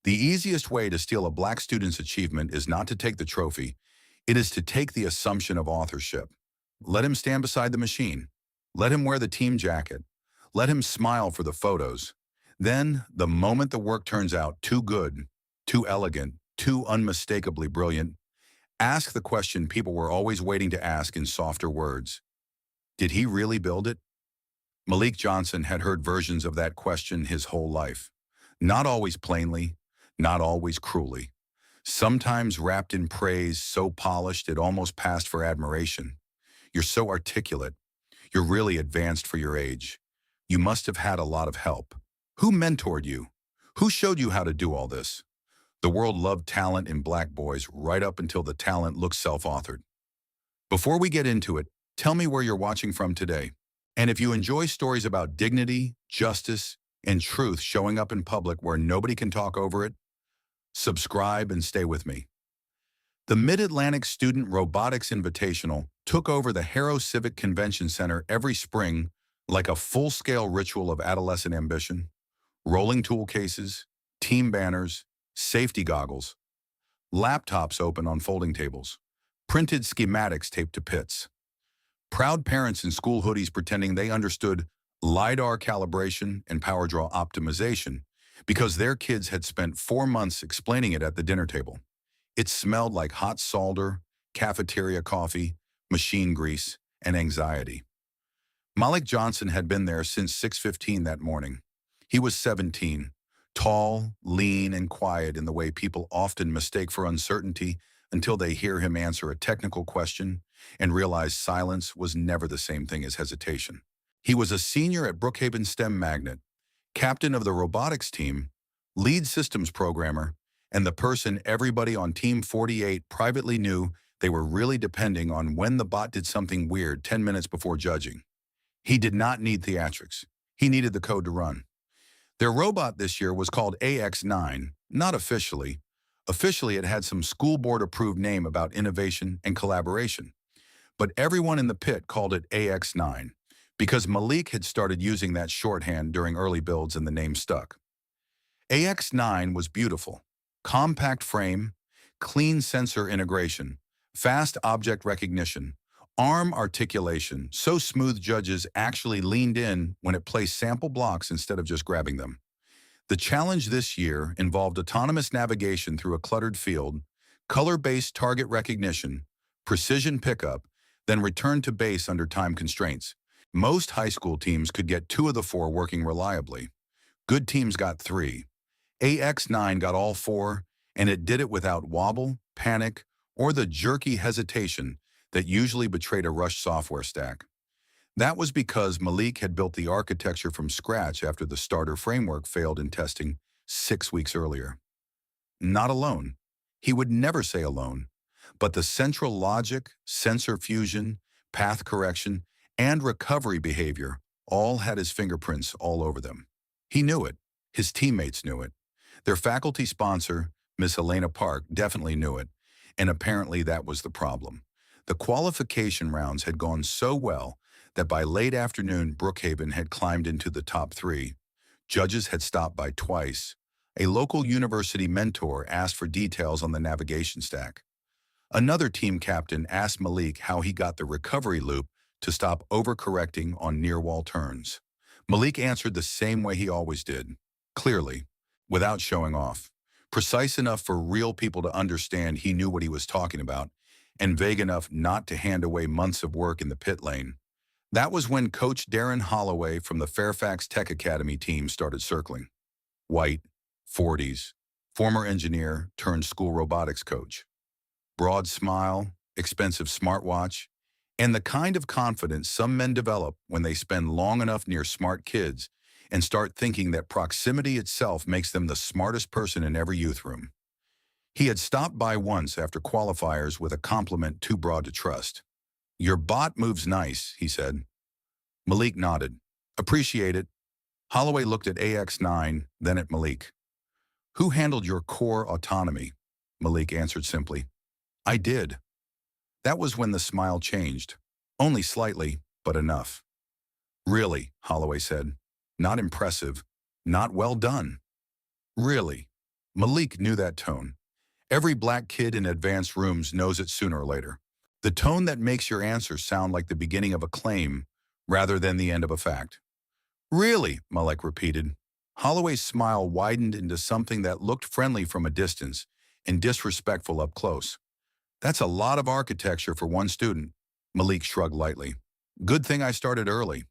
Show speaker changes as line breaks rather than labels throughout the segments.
The easiest way to steal a black student's achievement is not to take the trophy. It is to take the assumption of authorship. Let him stand beside the machine. Let him wear the team jacket. Let him smile for the photos. Then, the moment the work turns out too good, too elegant, too unmistakably brilliant, ask the question people were always waiting to ask in softer words. Did he really build it? Malik Johnson had heard versions of that question his whole life. Not always plainly, not always cruelly. Sometimes wrapped in praise so polished it almost passed for admiration. You're so articulate. You're really advanced for your age. You must have had a lot of help. Who mentored you? Who showed you how to do all this? The world loved talent in black boys right up until the talent looked self-authored. Before we get into it, tell me where you're watching from today. And if you enjoy stories about dignity, justice, and truth showing up in public where nobody can talk over it, subscribe and stay with me. The Mid-Atlantic Student Robotics Invitational took over the Harrow Civic Convention Center every spring like a full-scale ritual of adolescent ambition. Rolling tool cases, team banners, safety goggles, laptops open on folding tables, printed schematics taped to pits. Proud parents in school hoodies pretending they understood LiDAR calibration and power draw optimization because their kids had spent 4 months explaining it at the dinner table. It smelled like hot solder, cafeteria coffee, machine grease, and anxiety. Malik Johnson had been there since 6:15 that morning. He was 17, tall, lean, and quiet in the way people often mistake for uncertainty until they hear him answer a technical question and realize silence was never the same thing as hesitation. He was a senior at Brookhaven STEM Magnet, captain of the robotics team, lead systems programmer, and the person everybody on Team 48 privately knew they were really depending on when the bot did something weird 10 minutes before judging. He did not need theatrics. He needed the code to run. Their robot this year was called AX9, not officially. Officially, it had some school board-approved name about innovation and collaboration. But everyone in the pit called it AX9 because Malik had started using that shorthand during early builds and the name stuck. AX9 was beautiful. Compact frame, clean sensor integration, fast object recognition, arm articulation, so smooth judges actually leaned in when it placed sample blocks instead of just grabbing them. The challenge this year involved autonomous navigation through a cluttered field, color-based target recognition, precision pickup, then return to base under time constraints. Most high school teams could get 2 of the 4 working reliably. Good teams got 3. AX9 got all 4, and it did it without wobble, panic, or the jerky hesitation that usually betrayed a rushed software stack. That was because Malik had built the architecture from scratch after the starter framework failed in testing 6 weeks earlier. Not alone. He would never say alone. But the central logic, sensor fusion, path correction, and recovery behavior all had his fingerprints all over them. He knew it. His teammates knew it. Their faculty sponsor, Miss Elena Park, definitely knew it. And apparently that was the problem. The qualification rounds had gone so well that by late afternoon, Brookhaven had climbed into the top 3. Judges had stopped by twice. A local university mentor asked for details on the navigation stack. Another team captain asked Malik how he got the recovery loop to stop overcorrecting on near-wall turns. Malik answered the same way he always did, clearly, without showing off. Precise enough for real people to understand he knew what he was talking about, and vague enough not to hand away months of work in the pit lane. That was when Coach Darren Holloway from the Fairfax Tech Academy team started circling. White, 40s, former engineer turned school robotics coach. Broad smile, expensive smartwatch, and the kind of confidence some men develop when they spend long enough near smart kids and start thinking that proximity itself makes them the smartest person in every youth room. He had stopped by once after qualifiers with a compliment too broad to trust. "Your bot moves nice," he said. Malik nodded. "Appreciate it." Holloway looked at AX9, then at Malik. "Who handled your core autonomy?" Malik answered simply. "I did." That was when the smile changed. Only slightly, but enough. "Really," Holloway said. "Not impressive. Not well done." "Really." Malik knew that tone. Every black kid in advanced rooms knows it sooner or later. The tone that makes your answer sound like the beginning of a claim rather than the end of a fact. Really, Malik repeated. Holloway's smile widened into something that looked friendly from a distance and disrespectful up close. That's a lot of architecture for one student. Malik shrugged lightly. Good thing I started early.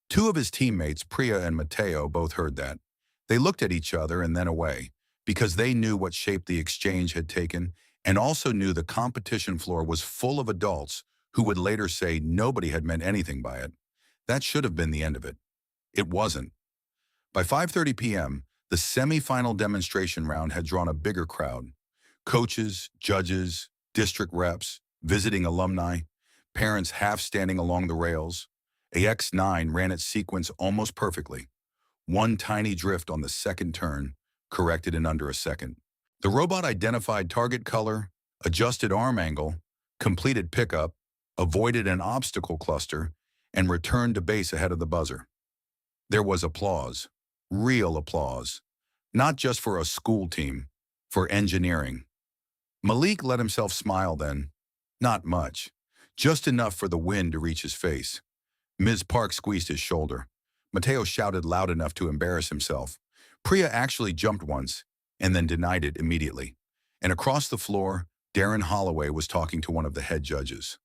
Two of his teammates, Priya and Mateo, both heard that. They looked at each other and then away, because they knew what shape the exchange had taken and also knew the competition floor was full of adults who would later say nobody had meant anything by it. That should have been the end of it. It wasn't. By 5:30 p.m., the semi-final demonstration round had drawn a bigger crowd. Coaches, judges, district reps, visiting alumni, parents half standing along the rails. AX9 ran its sequence almost perfectly. One tiny drift on the second turn, corrected in under a second. The robot identified target color, adjusted arm angle, completed pickup, avoided an obstacle cluster, and returned to base ahead of the buzzer. There was applause, real applause, not just for a school team, for engineering. Malik let himself smile then. Not much, just enough for the wind to reach his face. Ms. Park squeezed his shoulder. Mateo shouted loud enough to embarrass himself. Priya actually jumped once, and then denied it immediately. And across the floor, Darren Holloway was talking to one of the head judges.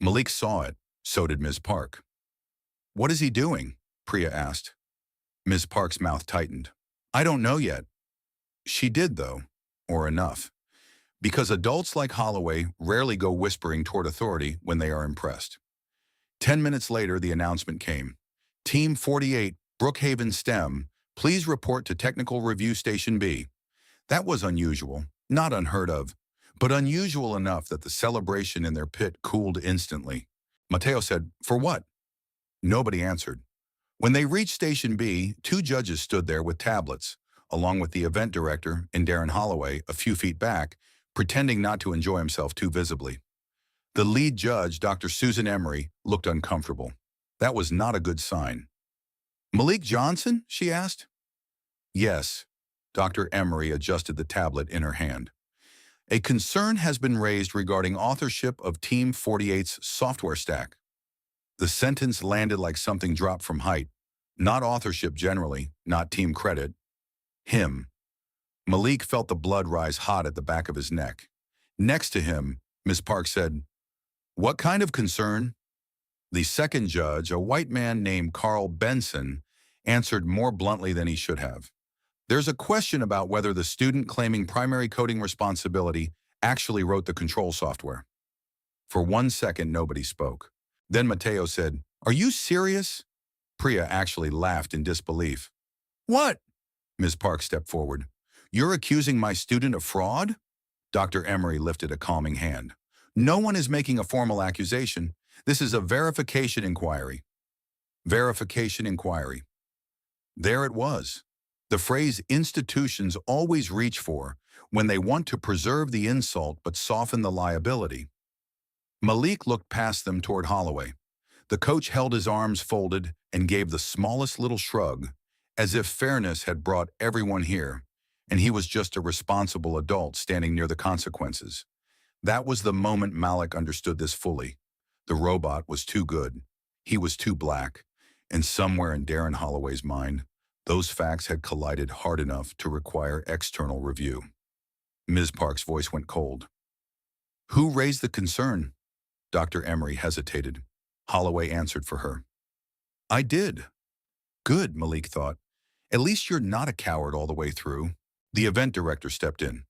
Malik saw it, so did Ms. Park. What is he doing? Priya asked. Ms. Park's mouth tightened. I don't know yet. She did, though, or enough. Because adults like Holloway rarely go whispering toward authority when they are impressed. 10 minutes later, the announcement came. Team 48, Brookhaven STEM, please report to Technical Review Station B. That was unusual, not unheard of, but unusual enough that the celebration in their pit cooled instantly. Mateo said, for what? Nobody answered. When they reached Station B, two judges stood there with tablets, along with the event director and Darren Holloway a few feet back, pretending not to enjoy himself too visibly. The lead judge, Dr. Susan Emery, looked uncomfortable. That was not a good sign. Malik Johnson? She asked. Yes. Dr. Emery adjusted the tablet in her hand. A concern has been raised regarding authorship of Team 48's software stack. The sentence landed like something dropped from height. Not authorship generally, not team credit. Him. Malik felt the blood rise hot at the back of his neck. Next to him, Ms. Park said, what kind of concern? The second judge, a white man named Carl Benson, answered more bluntly than he should have. There's a question about whether the student claiming primary coding responsibility actually wrote the control software. For 1 second, nobody spoke. Then Mateo said, are you serious? Priya actually laughed in disbelief. What? Ms. Park stepped forward. You're accusing my student of fraud? Dr. Emery lifted a calming hand. No one is making a formal accusation. This is a verification inquiry. Verification inquiry. There it was. The phrase institutions always reach for when they want to preserve the insult but soften the liability. Malik looked past them toward Holloway. The coach held his arms folded and gave the smallest little shrug, as if fairness had brought everyone here, and he was just a responsible adult standing near the consequences. That was the moment Malik understood this fully. The robot was too good. He was too black. And somewhere in Darren Holloway's mind, those facts had collided hard enough to require external review. Ms. Park's voice went cold. Who raised the concern? Dr. Emery hesitated. Holloway answered for her. I did. Good, Malik thought. At least you're not a coward all the way through. The event director stepped in.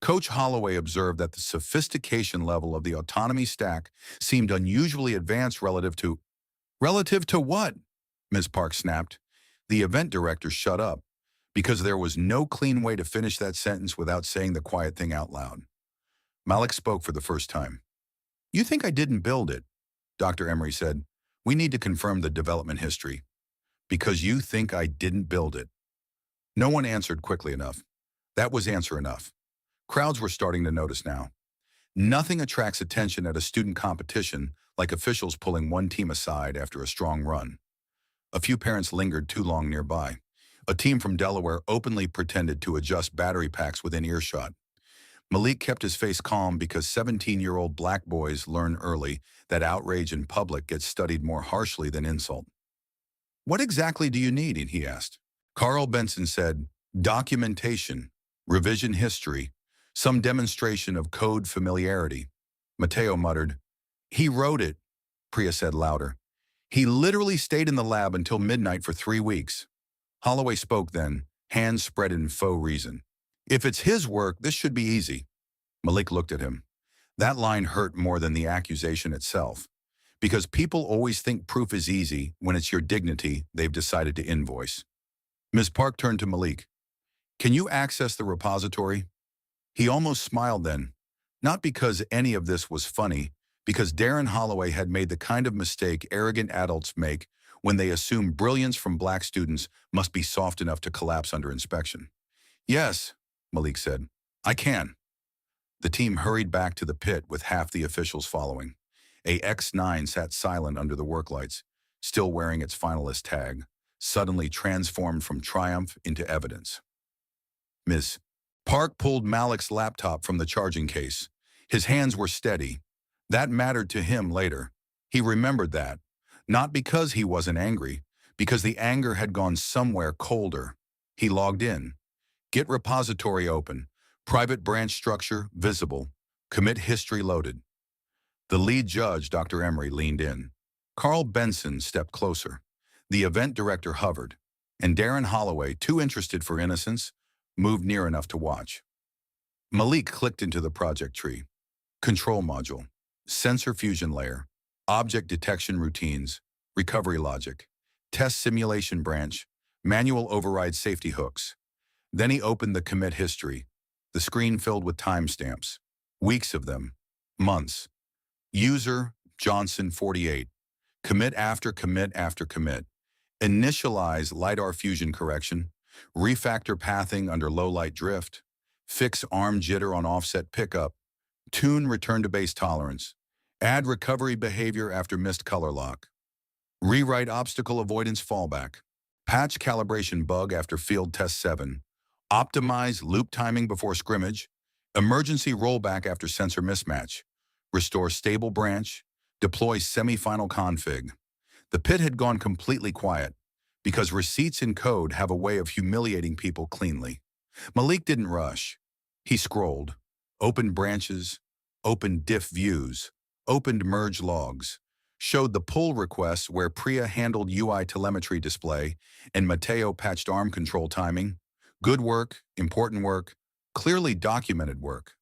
Coach Holloway observed that the sophistication level of the autonomy stack seemed unusually advanced relative to... Relative to what? Ms. Park snapped. The event director shut up, because there was no clean way to finish that sentence without saying the quiet thing out loud. Malik spoke for the first time. You think I didn't build it? Dr. Emery said. We need to confirm the development history. Because you think I didn't build it. No one answered quickly enough. That was answer enough. Crowds were starting to notice now. Nothing attracts attention at a student competition like officials pulling one team aside after a strong run. A few parents lingered too long nearby. A team from Delaware openly pretended to adjust battery packs within earshot. Malik kept his face calm because 17-year-old black boys learn early that outrage in public gets studied more harshly than insult. "What exactly do you need?" he asked. Carl Benson said, "Documentation, revision history, some demonstration of code familiarity." Mateo muttered, "He wrote it," Priya said louder. "He literally stayed in the lab until midnight for 3 weeks." Holloway spoke then, hands spread in faux reason. "If it's his work, this should be easy." Malik looked at him. That line hurt more than the accusation itself, because people always think proof is easy when it's your dignity they've decided to invoice. Ms. Park turned to Malik. "Can you access the repository?" He almost smiled then, not because any of this was funny, because Darren Holloway had made the kind of mistake arrogant adults make when they assume brilliance from black students must be soft enough to collapse under inspection. "Yes," Malik said, "I can." The team hurried back to the pit with half the officials following. A X9 sat silent under the work lights, still wearing its finalist tag, suddenly transformed from triumph into evidence. Ms. Park pulled Malik's laptop from the charging case. His hands were steady. That mattered to him later. He remembered that, not because he wasn't angry, because the anger had gone somewhere colder. He logged in. Git repository open. Private branch structure visible. Commit history loaded. The lead judge, Dr. Emery, leaned in. Carl Benson stepped closer. The event director hovered. And Darren Holloway, too interested for innocence, moved near enough to watch. Malik clicked into the project tree. Control module. Sensor fusion layer. Object detection routines. Recovery logic. Test simulation branch. Manual override safety hooks. Then he opened the commit history. The screen filled with timestamps. Weeks of them. Months. User, Johnson 48. Commit after commit after commit. Initialize LiDAR fusion correction. Refactor pathing under low light drift. Fix arm jitter on offset pickup. Tune return to base tolerance. Add recovery behavior after missed color lock. Rewrite obstacle avoidance fallback. Patch calibration bug after field test 7. Optimize loop timing before scrimmage. Emergency rollback after sensor mismatch. Restore stable branch. Deploy semi-final config. The pit had gone completely quiet because receipts in code have a way of humiliating people cleanly. Malik didn't rush. He scrolled. Opened branches. Opened diff views. Opened merge logs. Showed the pull requests where Priya handled UI telemetry display and Mateo patched arm control timing. Good work, important work, clearly documented work.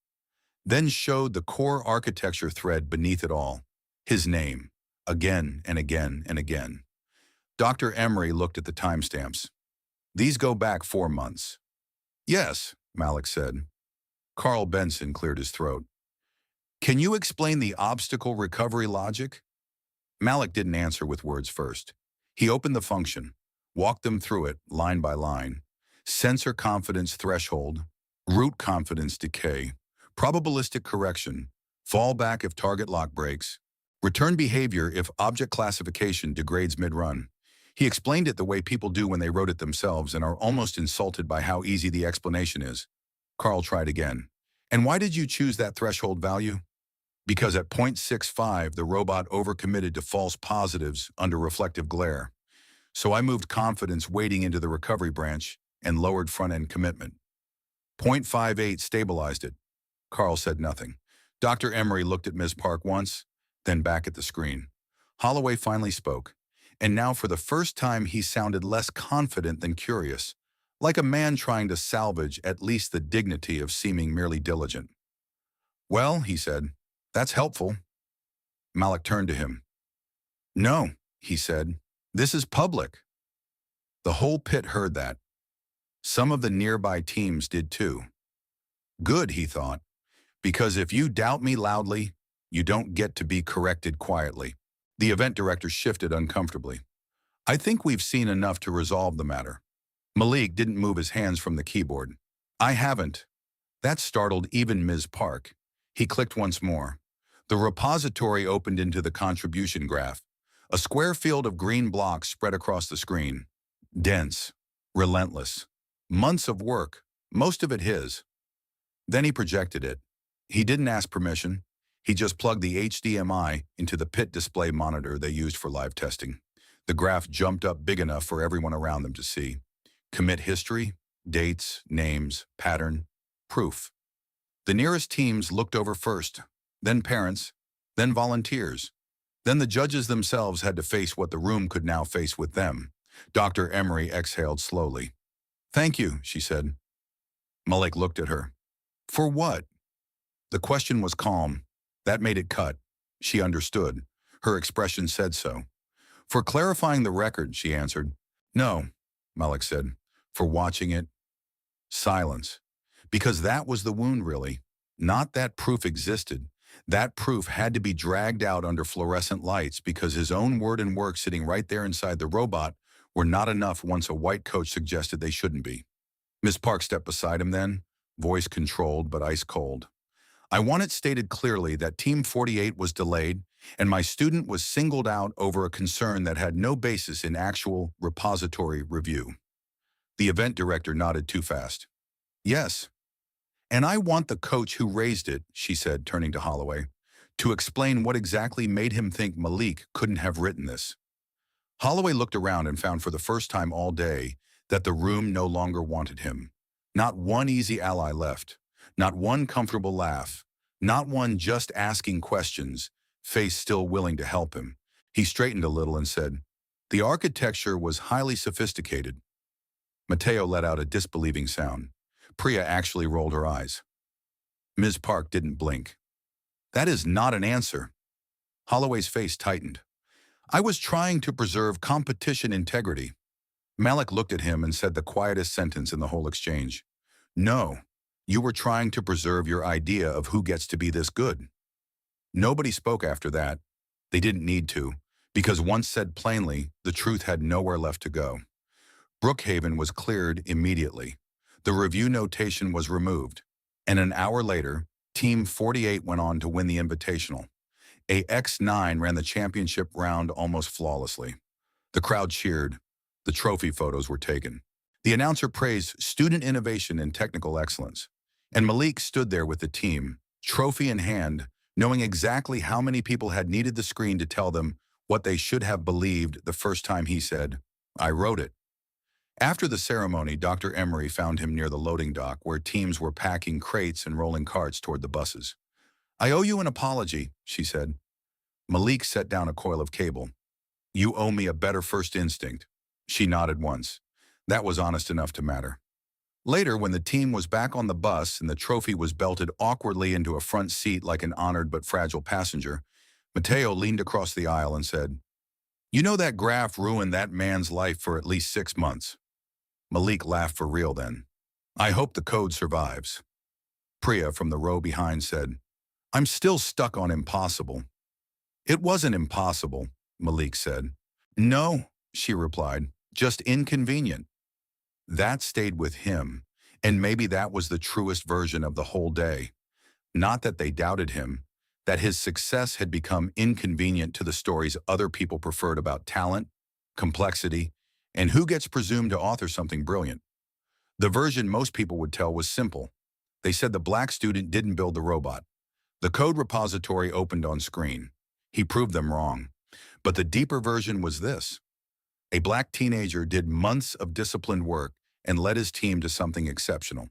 Then showed the core architecture thread beneath it all. His name, again and again and again. Dr. Emery looked at the timestamps. These go back 4 months. Yes, Malik said. Carl Benson cleared his throat. Can you explain the obstacle recovery logic? Malik didn't answer with words first. He opened the function, walked them through it line by line. Sensor confidence threshold, root confidence decay, probabilistic correction, fallback if target lock breaks, return behavior if object classification degrades mid-run. He explained it the way people do when they wrote it themselves and are almost insulted by how easy the explanation is. Carl tried again. And why did you choose that threshold value? Because at 0.65, the robot overcommitted to false positives under reflective glare. So I moved confidence weighting into the recovery branch and lowered front-end commitment. 0.58 stabilized it. Carl said nothing. Dr. Emery looked at Ms. Park once, then back at the screen. Holloway finally spoke, and now for the first time he sounded less confident than curious, like a man trying to salvage at least the dignity of seeming merely diligent. Well, he said, that's helpful. Malik turned to him. No, he said, this is public. The whole pit heard that. Some of the nearby teams did too. Good, he thought, because if you doubt me loudly, you don't get to be corrected quietly. The event director shifted uncomfortably. I think we've seen enough to resolve the matter. Malik didn't move his hands from the keyboard. I haven't. That startled even Ms. Park. He clicked once more. The repository opened into the contribution graph. A square field of green blocks spread across the screen. Dense. Relentless. Months of work, most of it his. Then he projected it. He didn't ask permission. He just plugged the HDMI into the pit display monitor they used for live testing. The graph jumped up big enough for everyone around them to see. Commit history, dates, names, pattern, proof. The nearest teams looked over first, then parents, then volunteers. Then the judges themselves had to face what the room could now face with them. Dr. Emery exhaled slowly. "Thank you," she said. Malik looked at her. "For what?" The question was calm. That made it cut. She understood. Her expression said so. "For clarifying the record," she answered. "No," Malik said. "For watching it." Silence. Because that was the wound, really. Not that proof existed. That proof had to be dragged out under fluorescent lights because his own word and work sitting right there inside the robot were not enough once a white coach suggested they shouldn't be. Ms. Park stepped beside him then, voice controlled but ice cold. "I want it stated clearly that Team 48 was delayed, and my student was singled out over a concern that had no basis in actual repository review." The event director nodded too fast. "Yes. And I want the coach who raised it," she said, turning to Holloway, "to explain what exactly made him think Malik couldn't have written this." Holloway looked around and found for the first time all day that the room no longer wanted him. Not one easy ally left. Not one comfortable laugh. Not one just asking questions, face still willing to help him. He straightened a little and said, "The architecture was highly sophisticated." Mateo let out a disbelieving sound. Priya actually rolled her eyes. Ms. Park didn't blink. "That is not an answer." Holloway's face tightened. "I was trying to preserve competition integrity." Malik looked at him and said the quietest sentence in the whole exchange. "No, you were trying to preserve your idea of who gets to be this good." Nobody spoke after that. They didn't need to, because once said plainly, the truth had nowhere left to go. Brookhaven was cleared immediately. The review notation was removed, and an hour later, Team 48 went on to win the Invitational. AX9 ran the championship round almost flawlessly. The crowd cheered. The trophy photos were taken. The announcer praised student innovation and technical excellence. And Malik stood there with the team, trophy in hand, knowing exactly how many people had needed the screen to tell them what they should have believed the first time he said, "I wrote it." After the ceremony, Dr. Emery found him near the loading dock where teams were packing crates and rolling carts toward the buses. "I owe you an apology," she said. Malik set down a coil of cable. "You owe me a better first instinct." She nodded once. That was honest enough to matter. Later, when the team was back on the bus and the trophy was belted awkwardly into a front seat like an honored but fragile passenger, Mateo leaned across the aisle and said, "You know that graph ruined that man's life for at least 6 months." Malik laughed for real then. "I hope the code survives." Priya from the row behind said, "I'm still stuck on impossible." "It wasn't impossible," Malik said. "No," she replied, "just inconvenient." That stayed with him, and maybe that was the truest version of the whole day. Not that they doubted him, that his success had become inconvenient to the stories other people preferred about talent, complexity, and who gets presumed to author something brilliant. The version most people would tell was simple. They said the black student didn't build the robot. The code repository opened on screen. He proved them wrong. But the deeper version was this. A black teenager did months of disciplined work and led his team to something exceptional.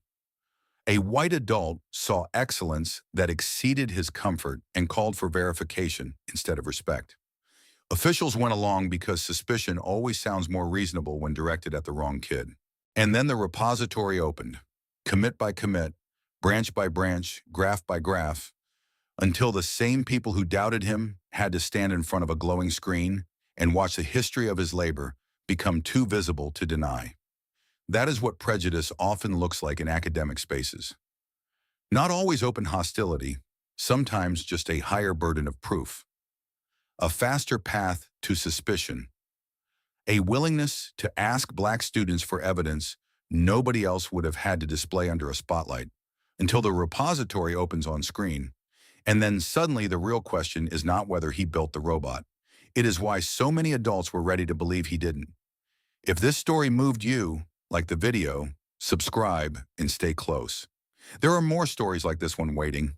A white adult saw excellence that exceeded his comfort and called for verification instead of respect. Officials went along because suspicion always sounds more reasonable when directed at the wrong kid. And then the repository opened, commit by commit, branch by branch, graph by graph, until the same people who doubted him had to stand in front of a glowing screen and watch the history of his labor become too visible to deny. That is what prejudice often looks like in academic spaces. Not always open hostility, sometimes just a higher burden of proof. A faster path to suspicion. A willingness to ask black students for evidence nobody else would have had to display under a spotlight until the repository opens on screen. And then suddenly the real question is not whether he built the robot. It is why so many adults were ready to believe he didn't. If this story moved you, like the video, subscribe, and stay close. There are more stories like this one waiting.